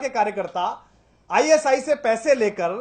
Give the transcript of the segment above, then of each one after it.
के कार्यकर्ता आईएसआई से पैसे लेकर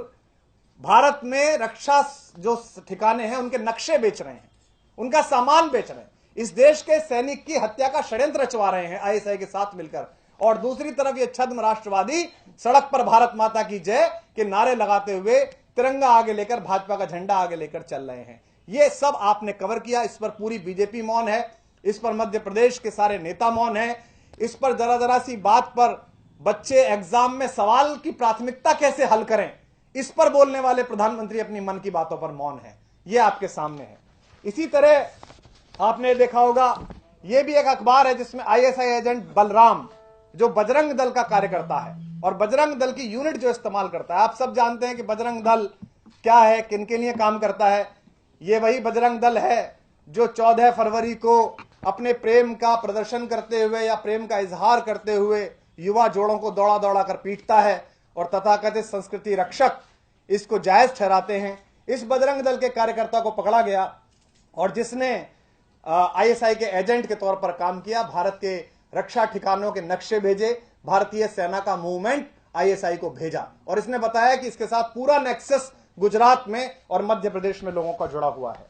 भारत में रक्षा जो ठिकाने हैं उनके नक्शे बेच रहे हैं, उनका सामान बेच रहे हैं, इस देश के सैनिक की हत्या का षड्यंत्र रचवा रहे हैं आईएसआई के साथ मिलकर। और दूसरी तरफ ये छद्म राष्ट्रवादी सड़क पर भारत माता की जय के नारे लगाते हुए तिरंगा आगे लेकर, भाजपा का झंडा आगे लेकर चल रहे हैं। ये सब आपने कवर किया, इस पर पूरी बीजेपी मौन है, इस पर मध्य प्रदेश के सारे नेता मौन है, इस पर जरा जरा सी बात पर बच्चे एग्जाम में सवाल की प्राथमिकता कैसे हल करें, इस पर बोलने वाले प्रधानमंत्री अपनी मन की बातों पर मौन है। यह आपके सामने है। इसी तरह आपने देखा होगा, यह भी एक अखबार है जिसमें आईएसआई एजेंट बलराम जो बजरंग दल का कार्यकर्ता है और बजरंग दल की यूनिट जो इस्तेमाल करता है, आप सब जानते हैं कि बजरंग दल क्या है, किन के लिए काम करता है। यह वही बजरंग दल है जो 14 फरवरी को अपने प्रेम का प्रदर्शन करते हुए या प्रेम का इजहार करते हुए युवा जोड़ों को दौड़ा दौड़ा कर पीटता है और तथाकथित संस्कृति रक्षक इसको जायज ठहराते हैं। इस बजरंग दल के कार्यकर्ता को पकड़ा गया और जिसने आईएसआई के एजेंट के तौर पर काम किया, भारत के रक्षा ठिकानों के नक्शे भेजे, भारतीय सेना का मूवमेंट आईएसआई को भेजा और इसने बताया कि इसके साथ पूरा नेक्सस गुजरात में और मध्य प्रदेश में लोगों का जुड़ा हुआ है।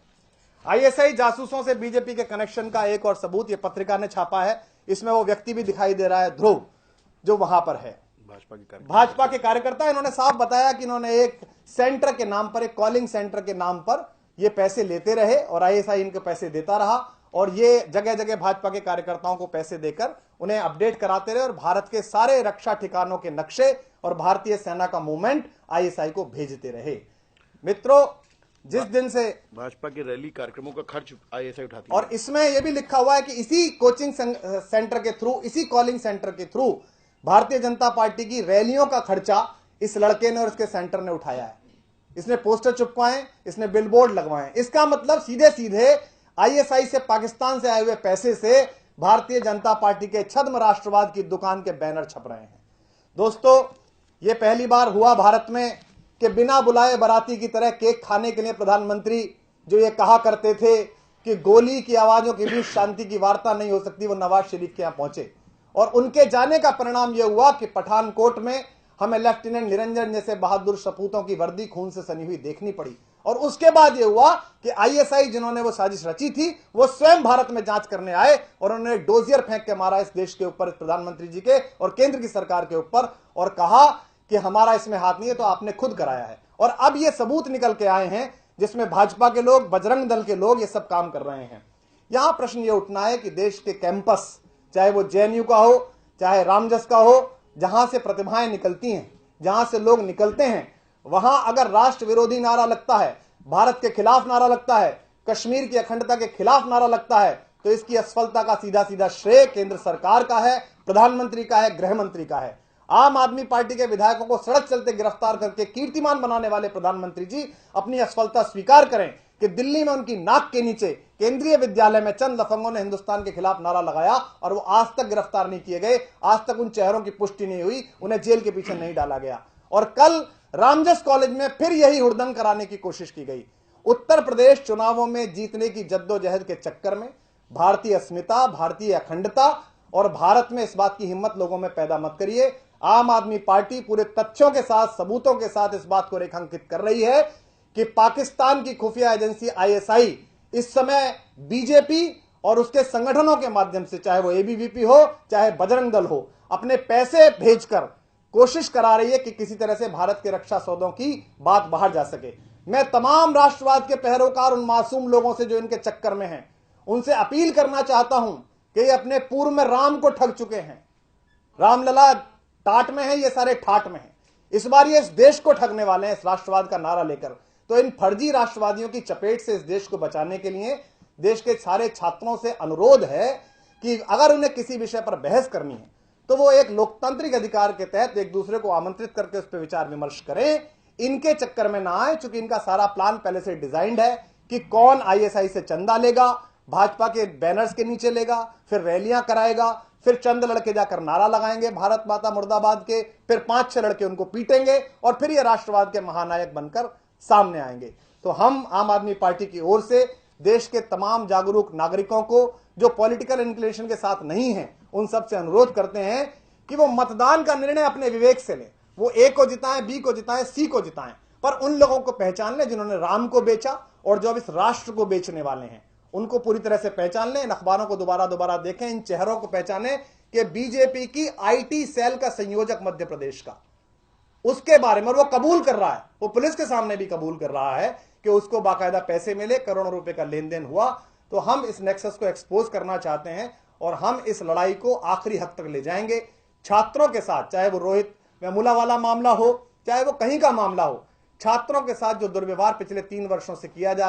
आईएसआई जासूसों से बीजेपी के कनेक्शन का एक और सबूत ये पत्रिका ने छापा है। इसमें वो व्यक्ति भी दिखाई दे रहा है, ध्रुव, जो वहां पर है, भाजपा के कार्यकर्ता। इन्होंने साफ बताया कि इन्होंने एक सेंटर के नाम पर, एक कॉलिंग सेंटर के नाम पर ये पैसे लेते रहे और आईएसआई इनको पैसे देता रहा और ये जगह जगह भाजपा के कार्यकर्ताओं को पैसे देकर उन्हें अपडेट कराते रहे और भारत के सारे रक्षा ठिकानों के नक्शे और भारतीय सेना का मूवमेंट आईएसआई को भेजते रहे। मित्रों, जिस दिन से भाजपा के रैली कार्यक्रमों का खर्च आईएसआई उठाती है और इसमें यह भी लिखा हुआ है कि इसी कोचिंग सेंटर के थ्रू, इसी कॉलिंग सेंटर के थ्रू भारतीय जनता पार्टी की रैलियों का खर्चा इस लड़के ने और इसके सेंटर ने उठाया है। इसने पोस्टर चिपकाए, इसने बिलबोर्ड लगवाए। इसका मतलब सीधे सीधे आईएसआई से, पाकिस्तान से आए हुए पैसे से भारतीय जनता पार्टी के छद्म राष्ट्रवाद की दुकान के बैनर छप रहे हैं। दोस्तों, यह पहली बार हुआ भारत में कि बिना बुलाए बाराती की तरह केक खाने के लिए प्रधानमंत्री जो ये कहा करते थे कि गोली की आवाजों के बीच शांति की वार्ता नहीं हो सकती, वो नवाज शरीफ के यहां पहुंचे और उनके जाने का परिणाम यह हुआ कि पठानकोट में हमें लेफ्टिनेंट निरंजन जैसे बहादुर सपूतों की वर्दी खून से सनी हुई देखनी पड़ी। और उसके बाद यह हुआ कि आईएसआई जिन्होंने वो साजिश रची थी वो स्वयं भारत में जांच करने आए और उन्होंने डोजियर फेंक के मारा इस देश के ऊपर, प्रधानमंत्री जी के और केंद्र की सरकार के ऊपर, और कहा कि हमारा इसमें हाथ नहीं है, तो आपने खुद कराया है। और अब ये सबूत निकल के आए हैं जिसमें भाजपा के लोग, बजरंग दल के लोग ये सब काम कर रहे हैं। यहां प्रश्न ये उठना है कि देश के कैंपस, चाहे वो जेएनयू का हो, चाहे रामजस का हो, जहां से प्रतिभाएं निकलती हैं, जहां से लोग निकलते हैं, वहां अगर राष्ट्र विरोधी नारा लगता है, भारत के खिलाफ नारा लगता है, कश्मीर की अखंडता के खिलाफ नारा लगता है, तो इसकी असफलता का सीधा सीधा श्रेय केंद्र सरकार का है, प्रधानमंत्री का है, गृह मंत्री का है। आम आदमी पार्टी के विधायकों को सड़क चलते गिरफ्तार करके कीर्तिमान बनाने वाले प्रधानमंत्री जी अपनी असफलता स्वीकार करें कि दिल्ली में उनकी नाक के नीचे केंद्रीय विद्यालय में चंद लफंगों ने हिंदुस्तान के खिलाफ नारा लगाया और वो आज तक गिरफ्तार नहीं किए गए, आज तक उन चेहरों की पुष्टि नहीं हुई, उन्हें जेल के पीछे नहीं डाला गया। और कल रामजस कॉलेज में फिर यही हुड़दंग कराने की कोशिश की गई। उत्तर प्रदेश चुनावों में जीतने की जद्दोजहद के चक्कर में भारतीय अस्मिता, भारतीय अखंडता और भारत में इस बात की हिम्मत लोगों में पैदा मत करिए। आम आदमी पार्टी पूरे तथ्यों के साथ, सबूतों के साथ इस बात को रेखांकित कर रही है कि पाकिस्तान की खुफिया एजेंसी आईएसआई इस समय बीजेपी और उसके संगठनों के माध्यम से, चाहे वो एबीवीपी हो, चाहे बजरंग दल हो, अपने पैसे भेजकर कोशिश करा रही है कि किसी तरह से भारत के रक्षा सौदों की बात बाहर जा सके। मैं तमाम राष्ट्रवाद के पैरोकार उन मासूम लोगों से जो इनके चक्कर में हैं, उनसे अपील करना चाहता हूं कि ये अपने पूर्व में राम को ठग चुके हैं। रामलला टाट में है, ये सारे ठाट में हैं। इस बार ये इस देश को ठगने वाले हैं इस राष्ट्रवाद का नारा लेकर। तो इन फर्जी राष्ट्रवादियों की चपेट से इस देश को बचाने के लिए देश के सारे छात्रों से अनुरोध है कि अगर उन्हें किसी विषय पर बहस करनी है तो वो एक लोकतांत्रिक अधिकार के तहत एक दूसरे को आमंत्रित करके उस पर विचार विमर्श करें, इनके चक्कर में ना आए, क्योंकि इनका सारा प्लान पहले से डिजाइंड है कि कौन आईएसआई से चंदा लेगा, भाजपा के बैनर्स के नीचे लेगा, फिर रैलियां कराएगा, फिर चंद लड़के जाकर नारा लगाएंगे भारत माता मुर्दाबाद के, फिर 5-6 लड़के उनको पीटेंगे और फिर ये राष्ट्रवाद के महानायक बनकर सामने आएंगे। तो हम आम आदमी पार्टी की ओर से देश के तमाम जागरूक नागरिकों को जो पॉलिटिकल इंक्लिनेशन के साथ नहीं हैं, उन सब से अनुरोध करते हैं कि वो मतदान का निर्णय अपने विवेक से लें, वो ए को जिताएं, बी को जिताएं, सी को जिताएं, पर उन लोगों को पहचान लें जिन्होंने राम को बेचा और जो अब इस राष्ट्र को बेचने वाले हैं, उनको पूरी तरह से पहचान लें। इन अखबारों को दोबारा देखें, इन चेहरों को पहचानें कि बीजेपी की आईटी सेल का संयोजक मध्य प्रदेश का, उसके बारे में, और वो कबूल कर रहा है, वो पुलिस के सामने भी कबूल कर रहा है कि उसको बाकायदा पैसे मिले, करोड़ों रुपए का लेन देन हुआ। तो हम इस नेक्सस को एक्सपोज करना चाहते हैं और हम इस लड़ाई को आखिरी हद तक ले जाएंगे छात्रों के साथ, चाहे वो रोहित वेमुला वाला मामला हो, चाहे वो कहीं का मामला हो। छात्रों के साथ जो दुर्व्यवहार पिछले 3 वर्षों से किया जा